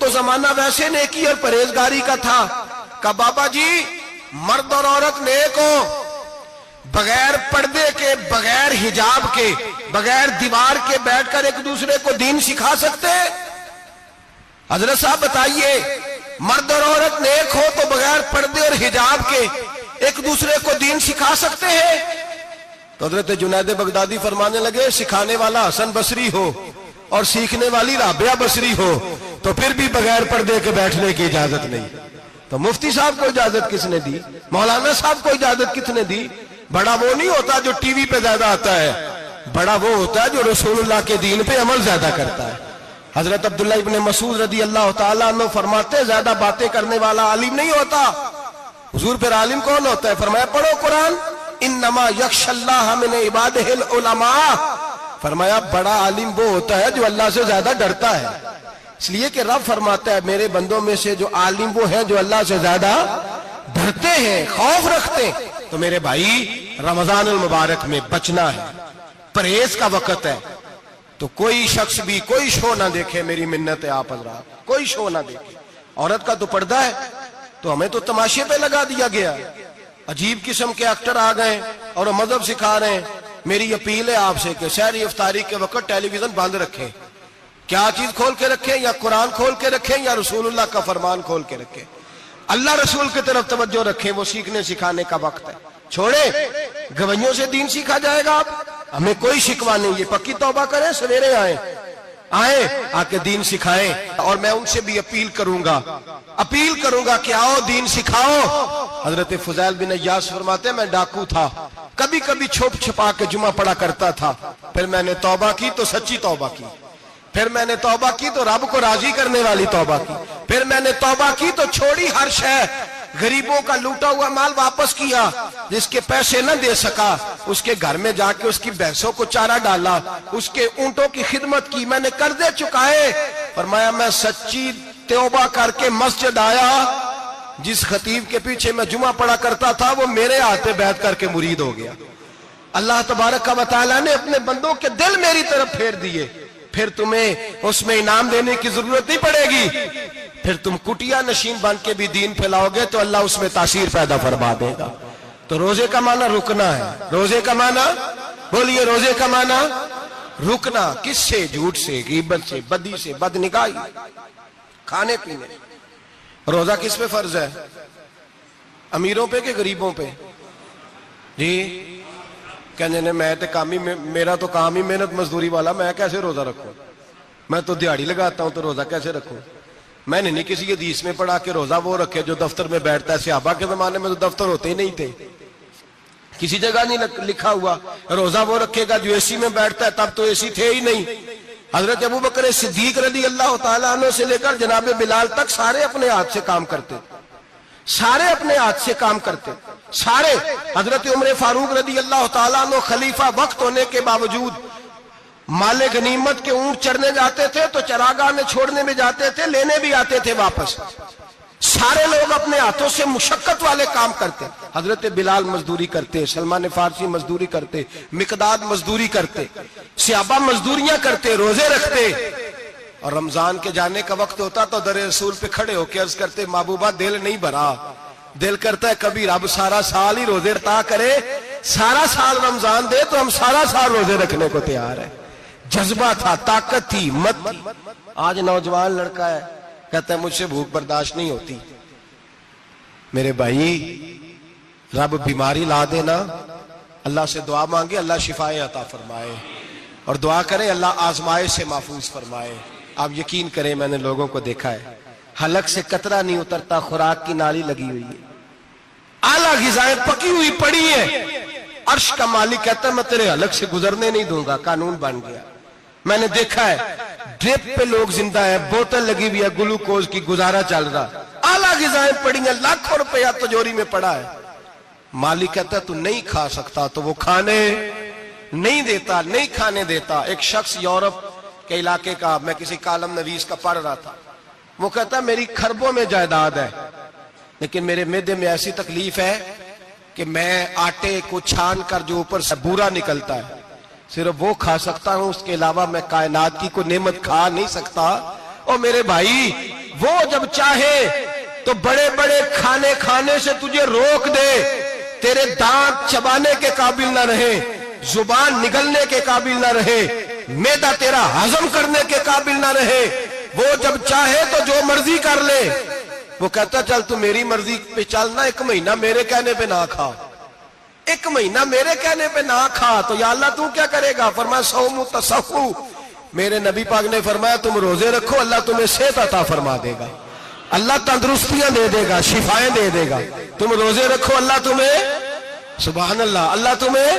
تو زمانہ ویسے نیکی اور پرہیزگاری کا تھا کہ بابا جی مرد اور عورت نیک ہو، بغیر پردے کے، بغیر حجاب کے، بغیر دیوار کے بیٹھ کر ایک دوسرے کو دین سکھا سکتے ہیں؟ حضرت صاحب بتائیے، مرد اور عورت نیک ہو تو بغیر پردے اور حجاب کے ایک دوسرے کو دین سکھا سکتے ہیں؟ تو حضرت جنید بغدادی فرمانے لگے سکھانے والا حسن بصری ہو اور سیکھنے والی رابعہ بصری ہو تو پھر بھی بغیر پردے کے بیٹھنے کی اجازت نہیں۔ تو مفتی صاحب کو اجازت کس نے دی؟ مولانا صاحب کو اجازت کس نے دی؟ بڑا وہ نہیں ہوتا جو ٹی وی پہ زیادہ آتا ہے، بڑا وہ ہوتا ہے جو رسول اللہ کے دین پہ عمل زیادہ کرتا ہے۔ حضرت عبداللہ ابن مسعود رضی اللہ تعالیٰ عنہ فرماتے زیادہ باتیں کرنے والا عالم نہیں ہوتا۔ حضور پھر عالم کون ہوتا ہے؟ فرمایا پڑھو قرآن، انما یخشی اللہ من عبادہ العلماء۔ فرمایا بڑا عالم وہ ہوتا ہے جو اللہ سے زیادہ ڈرتا ہے، اس لیے کہ رب فرماتا ہے میرے بندوں میں سے جو عالم وہ ہیں جو اللہ سے زیادہ ڈرتے ہیں، خوف رکھتے ہیں۔ تو میرے بھائی رمضان المبارک میں بچنا ہے، پرہیز کا وقت ہے، تو کوئی شخص بھی کوئی شو نہ دیکھے، میری منت ہے آپ حضرات، کوئی شو نہ دیکھے۔ عورت کا تو پردہ ہے تو ہمیں تو تماشے پہ لگا دیا گیا، عجیب قسم کے ایکٹر آ گئے اور مذہب سکھا رہے ہیں۔ میری اپیل ہے آپ سے کہ سحری افطاری کے وقت ٹیلی ویژن بند رکھیں، کیا چیز کھول کے رکھیں؟ یا قرآن کھول کے رکھیں یا رسول اللہ کا فرمان کھول کے رکھیں، اللہ رسول کی طرف توجہ رکھیں، وہ سیکھنے سکھانے کا وقت ہے۔ چھوڑے گویوں سے دین سیکھا جائے گا، ہمیں کوئی شکوہ نہیں، یہ پکی توبہ کریں، سویرے آئیں آ کے دین سکھائیں۔ اور میں ان سے بھی اپیل کروں گا کہ آؤ دین سکھاؤ۔ حضرت فضیل بن عیاض فرماتے ہیں میں ڈاکو تھا، کبھی کبھی چھپ چھپا کے جمعہ پڑھا کرتا تھا، پھر میں نے توبہ کی تو سچی توبہ کی، پھر میں نے توبہ کی تو رب کو راضی کرنے والی توبہ کی، پھر میں نے توبہ کی تو چھوڑی ہر شے، غریبوں کا لوٹا ہوا مال واپس کیا، جس کے پیسے نہ دے سکا اس کے گھر میں جا کے اس کی بھینسوں کو چارہ ڈالا، اس کے اونٹوں کی خدمت کی، میں نے قرضے چکائے۔ فرمایا میں سچی توبہ کر کے مسجد آیا، جس خطیب کے پیچھے میں جمعہ پڑھا کرتا تھا وہ میرے ہاتھ بیعت کر کے مرید ہو گیا۔ اللہ تبارک و تعالیٰ نے اپنے بندوں کے دل میری طرف پھیر دیے، پھر تمہیں اس میں انعام دینے کی ضرورت نہیں پڑے گی، پھر تم کٹیا نشین بن کے بھی دین پھیلاؤ گے تو اللہ اس میں تاثیر پیدا فرما دے گا۔ تو روزے کا معنی رکنا ہے، روزے کا معنی بولیے، روزے کا معنی رکنا، کس سے؟ جھوٹ سے، غیبت سے، بدی سے، بدنگاہی، کھانے پینے۔ روزہ کس پہ فرض ہے؟ امیروں پہ کہ غریبوں پہ؟ جی کہنے میں تو میرا تو کام ہی محنت مزدوری والا، میں کیسے روزہ رکھوں؟ میں تو دیہڑی لگاتا ہوں تو روزہ کیسے رکھوں؟ میں نے نہیں کسی حدیث میں پڑھا کہ روزہ وہ رکھے جو دفتر میں بیٹھتا ہے۔ صحابہ کے زمانے میں تو دفتر ہوتے ہی نہیں تھے، کسی جگہ نہیں لکھا ہوا روزہ وہ رکھے گا جو اے سی میں بیٹھتا ہے، تب تو اے سی تھے ہی نہیں۔ حضرت ابو بکر صدیق رضی اللہ تعالیٰ عنہ سے لے کر جناب بلال تک سارے اپنے ہاتھ سے کام کرتے، سارے اپنے ہاتھ سے کام کرتے، سارے۔ حضرت عمر فاروق رضی اللہ تعالیٰ عنہ خلیفہ وقت ہونے کے باوجود مال غنیمت کے اونٹ چرنے جاتے تھے تو چراگاہ میں چھوڑنے میں جاتے تھے، لینے بھی آتے تھے واپس۔ سارے لوگ اپنے ہاتھوں سے مشقت والے کام کرتے، حضرت بلال مزدوری کرتے، سلمان فارسی مزدوری کرتے، مقداد مزدوری کرتے، صحابہ مزدوریاں کرتے، روزے رکھتے۔ اور رمضان کے جانے کا وقت ہوتا تو در رسول پہ کھڑے ہو کے عرض کرتے محبوبہ دل نہیں بھرا، دل کرتا ہے کبھی رب سارا سال ہی روزے عطا کرے، سارا سال رمضان دے تو ہم سارا سال روزے رکھنے کو تیار ہیں۔ جذبہ تھا، طاقت تھی، ہمت تھی۔ آج نوجوان لڑکا ہے کہتا ہے مجھ سے بھوک برداشت نہیں ہوتی۔ میرے بھائی رب بیماری لا دینا، اللہ سے دعا مانگے اللہ شفائیں عطا فرمائے، اور دعا کریں اللہ آزمائش سے محفوظ فرمائے۔ آپ یقین کریں میں نے لوگوں کو دیکھا ہے حلق سے قطرہ نہیں اترتا، خوراک کی نالی لگی ہوئی ہے، اعلیٰ غذائیں پکی ہوئی پڑی ہیں، عرش کا مالک کہتا ہے میں تیرے حلق سے گزرنے نہیں دوں گا، قانون بن گیا۔ میں نے دیکھا ہے ڈرپ پہ لوگ زندہ ہیں، بوتل لگی ہوئی ہے گلوکوز کی، گزارا چل رہا، اعلیٰ غذائیں پڑی ہیں، لاکھوں روپیہ تجوری میں پڑا ہے۔ مالک کہتا ہے تو نہیں کھا سکتا تو وہ کھانے نہیں دیتا، نہیں کھانے دیتا۔ ایک شخص یورپ کے علاقے کا، میں کسی کالم نویس کا پڑھ رہا تھا، وہ کہتا ہے میری خربوں میں جائیداد ہے لیکن میرے معدے میں ایسی تکلیف ہے کہ میں آٹے کو چھان کر جو اوپر سے بورا نکلتا ہے صرف وہ کھا سکتا ہوں، اس کے علاوہ میں کائنات کی کوئی نعمت کھا نہیں سکتا۔ اور میرے بھائی وہ جب چاہے تو بڑے بڑے کھانے کھانے سے تجھے روک دے، تیرے دانت چبانے کے قابل نہ رہے، زبان نگلنے کے قابل نہ رہے، معدہ تیرا ہضم کرنے کے قابل نہ رہے، وہ جب چاہے تو جو مرضی کر لے۔ وہ کہتا چل تو میری مرضی پہ چلنا، 1 مہینہ میرے کہنے پہ نہ کھا، 1 مہینہ میرے کہنے پہ نہ کھا، تو یا اللہ تو کیا کرے گا؟ فرمایا صوم تصحو، میرے نبی پاک نے فرمایا تم روزے رکھو، اللہ تمہیں صحت عطا فرما دے گا، اللہ تندرستیاں دے دے گا، شفائیں دے دے گا۔ تم روزے رکھو، اللہ تمہیں، سبحان اللہ، اللہ تمہیں،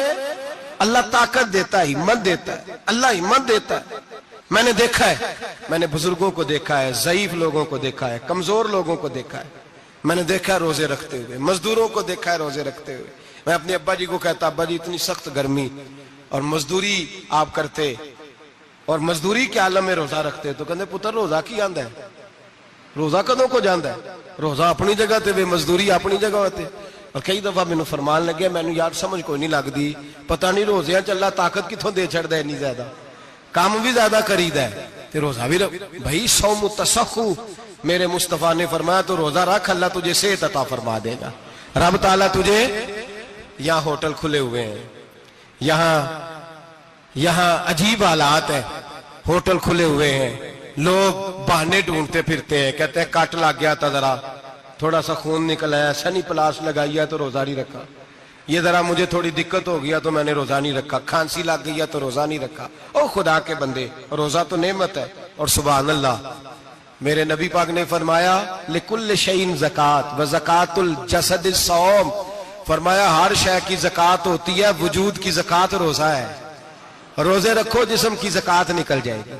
اللہ طاقت دیتا ہے، ہمت دیتا ہے، اللہ ہمت دیتا ہے۔ میں نے دیکھا ہے، میں نے بزرگوں کو دیکھا ہے، ضعیف لوگوں کو دیکھا ہے، کمزور لوگوں کو دیکھا ہے، میں نے دیکھا ہے روزے رکھتے ہوئے، مزدوروں کو دیکھا ہے روزے رکھتے ہوئے۔ میں اپنے ابا جی کو کہتا ابا جی اتنی سخت گرمی اور مزدوری آپ کرتے اور مزدوری کے عالم میں روزہ رکھتے، تو کہتے پتر روزہ کی آندا ہے، روزہ کدوں کو جاندا ہے، روزہ اپنی جگہ تے مزدوری اپنی جگہ ہوتے۔ اور کئی دفعہ مینوں فرمان لگے، مینوں یار سمجھ کوئی نہیں لگدی، پتہ نہیں روزیاں چ اللہ طاقت کتھوں دے چھڑدا ہے اتنی زیادہ، کام بھی زیادہ کریدا ہے تے روزہ بھی بھائی صوم تصحو، میرے مصطفیٰ نے فرمایا تو روزہ رکھ، اللہ تجھے صحت عطا فرما دے گا۔ رب تعالیٰ تجھے، یہاں ہوٹل کھلے ہوئے ہیں، یہاں عجیب حالات ہیں، ہوٹل کھلے ہوئے ہیں، لوگ بہانے ڈھونڈتے پھرتے ہیں، کہتے ہیں کٹ لگ گیا تھا ذرا، تھوڑا سا خون نکل آیا، سنی پلاس لگائی ہے تو روزہ نہیں رکھا، یہ ذرا مجھے تھوڑی دقت ہو گیا تو میں نے روزہ نہیں رکھا، کھانسی لگ گئی ہے تو روزہ نہیں رکھا۔ او خدا کے بندے، روزہ تو نعمت ہے۔ اور سبحان اللہ، میرے نبی پاک نے فرمایا لکل شیء زکات و زکات الجسد الصوم، فرمایا ہر شے کی زکات ہوتی ہے، وجود کی زکات روزہ ہے، روزے رکھو جسم کی زکات نکل جائے گی۔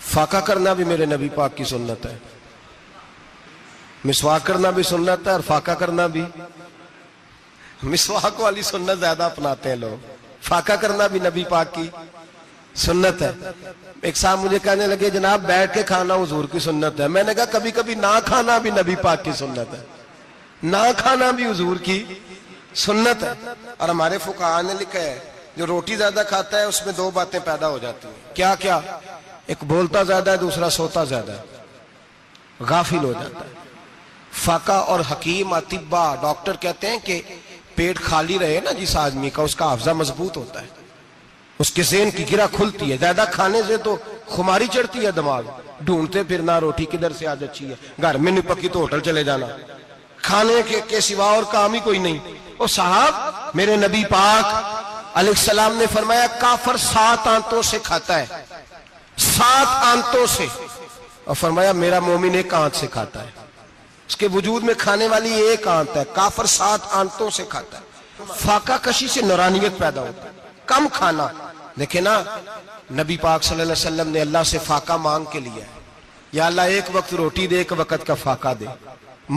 فاقہ کرنا بھی میرے نبی پاک کی سنت ہے، مسواک کرنا بھی سنت ہے، اور فاقہ کرنا بھی، مسواک والی سنت زیادہ اپناتے ہیں لوگ، فاقہ کرنا بھی نبی پاک کی سنت ہے۔ ایک صاحب مجھے کہنے لگے جناب بیٹھ کے کھانا حضور کی سنت ہے، میں نے کہا کبھی کبھی نہ کھانا بھی نبی پاک کی سنت ہے، نہ کھانا بھی حضور کی سنت ہے۔ اور ہمارے فقہاء نے لکھا ہے جو روٹی زیادہ کھاتا ہے اس میں 2 باتیں پیدا ہو جاتی ہیں، کیا کیا؟ ایک بولتا زیادہ ہے، دوسرا سوتا زیادہ ہے، غافل ہو جاتا ہے۔ فقہ اور حکیم اطباء ڈاکٹر کہتے ہیں کہ پیٹ خالی رہے نا جس آدمی کا، اس کا حافظہ مضبوط ہوتا ہے، اس کے ذہن کی گرہ کھلتی ہے۔ زیادہ کھانے سے تو خماری چڑھتی ہے، دماغ ڈھونڈتے پھرنا روٹی کدھر سے آج اچھی ہے، گھر میں نہیں پکی تو ہوٹل چلے جانا، کھانے کے سوا اور کام ہی کوئی نہیں۔ اور صاحب میرے نبی پاک علیہ السلام نے فرمایا کافر 7 آنتوں سے کھاتا ہے، 7 آنتوں سے، اور فرمایا میرا مومن 1 آنت سے کھاتا ہے، اس کے وجود میں کھانے والی 1 آنت ہے، کافر 7 آنتوں سے کھاتا ہے۔ فاقہ کشی سے نورانیت پیدا ہوتا ہے، کم کھانا۔ دیکھیں نا نبی پاک صلی اللہ علیہ وسلم نے اللہ سے فاقہ مانگ کے لیا ہے، یا اللہ 1 وقت روٹی دے، 1 وقت کا فاقہ دے،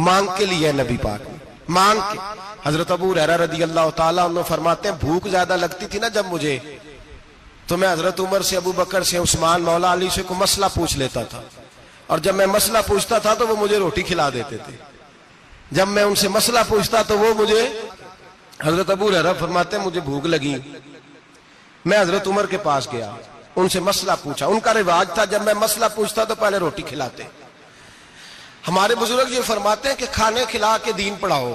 مانگ کے لیا ہے نبی پاک نے، مانگ کے۔ حضرت ابو ہریرہ رضی اللہ تعالیٰ عنہ فرماتے ہیں بھوک زیادہ لگتی تھی نا جب مجھے، تو میں حضرت عمر سے، ابو بکر سے، عثمان، مولا علی سے کوئی مسئلہ پوچھ لیتا تھا، اور جب میں مسئلہ پوچھتا تھا تو وہ مجھے روٹی کھلا دیتے تھے، جب میں ان سے مسئلہ پوچھتا تو وہ مجھے، حضرت ابو ہریرہ فرماتے ہیں مجھے بھوک لگی، میں حضرت عمر کے پاس گیا، ان سے مسئلہ پوچھا، ان کا رواج تھا جب میں مسئلہ پوچھتا تو پہلے روٹی کھلاتے۔ ہمارے بزرگ یہ فرماتے ہیں کہ کھانے کھلا کے دین پڑھاؤ،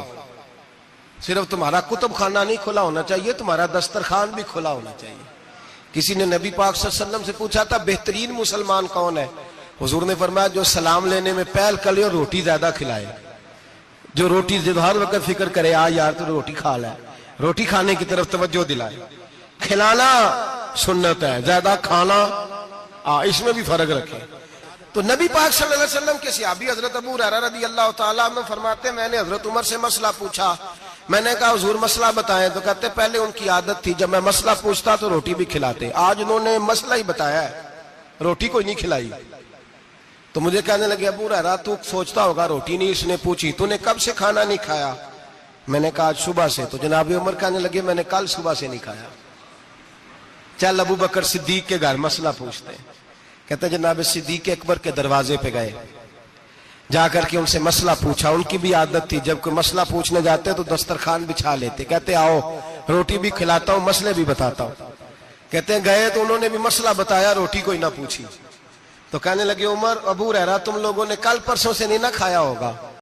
صرف تمہارا کتب خانہ نہیں کھلا ہونا چاہیے، تمہارا دسترخوان بھی کھلا ہونا چاہیے۔ کسی نے نبی پاک صلی اللہ علیہ وسلم سے پوچھا تھا بہترین مسلمان کون ہے؟ حضور نے فرمایا جو سلام لینے میں پہل کرے اور روٹی زیادہ کھلائے، جو روٹی جب ہر وقت فکر کرے آ یار تو روٹی کھا لے، روٹی کھانے کی طرف توجہ دلائے۔ کھلانا سنت ہے، زیادہ کھانا اس میں بھی فرق رکھے۔ تو نبی پاک صلی اللہ علیہ وسلم کے صحابی حضرت ابو ہریرہ رضی اللہ تعالیٰ عنہ فرماتے ہیں میں نے حضرت عمر سے مسئلہ پوچھا، میں نے کہا حضور مسئلہ بتائیں، تو کہتے پہلے ان کی عادت تھی جب میں مسئلہ پوچھتا تو روٹی بھی کھلاتے، آج انہوں نے مسئلہ ہی بتایا ہے، روٹی کوئی نہیں کھلائی۔ تو مجھے کہنے لگے ابو ہریرہ تو سوچتا ہوگا روٹی نہیں اس نے پوچھی، تو نے کب سے کھانا نہیں کھایا؟ میں نے کہا آج صبح سے۔ تو جناب عمر کہنے لگے میں نے کل صبح سے نہیں کھایا۔ چل ابو بکر صدیق کے گھر مسئلہ پوچھتے ہیں، کہتے جناب صدیق اکبر کے دروازے پہ گئے، جا کر کے ان سے مسئلہ پوچھا۔ ان کی بھی عادت تھی جب کوئی مسئلہ پوچھنے جاتے تو دسترخوان بچھا لیتے، کہتے آؤ روٹی بھی کھلاتا ہوں مسئلے بھی بتاتا ہوں۔ کہتے ہیں گئے تو انہوں نے بھی مسئلہ بتایا، روٹی کوئی نہ پوچھی۔ تو کہنے لگے عمر ابو ہریرہ تم لوگوں نے کل پرسوں سے نہیں نہ کھایا ہوگا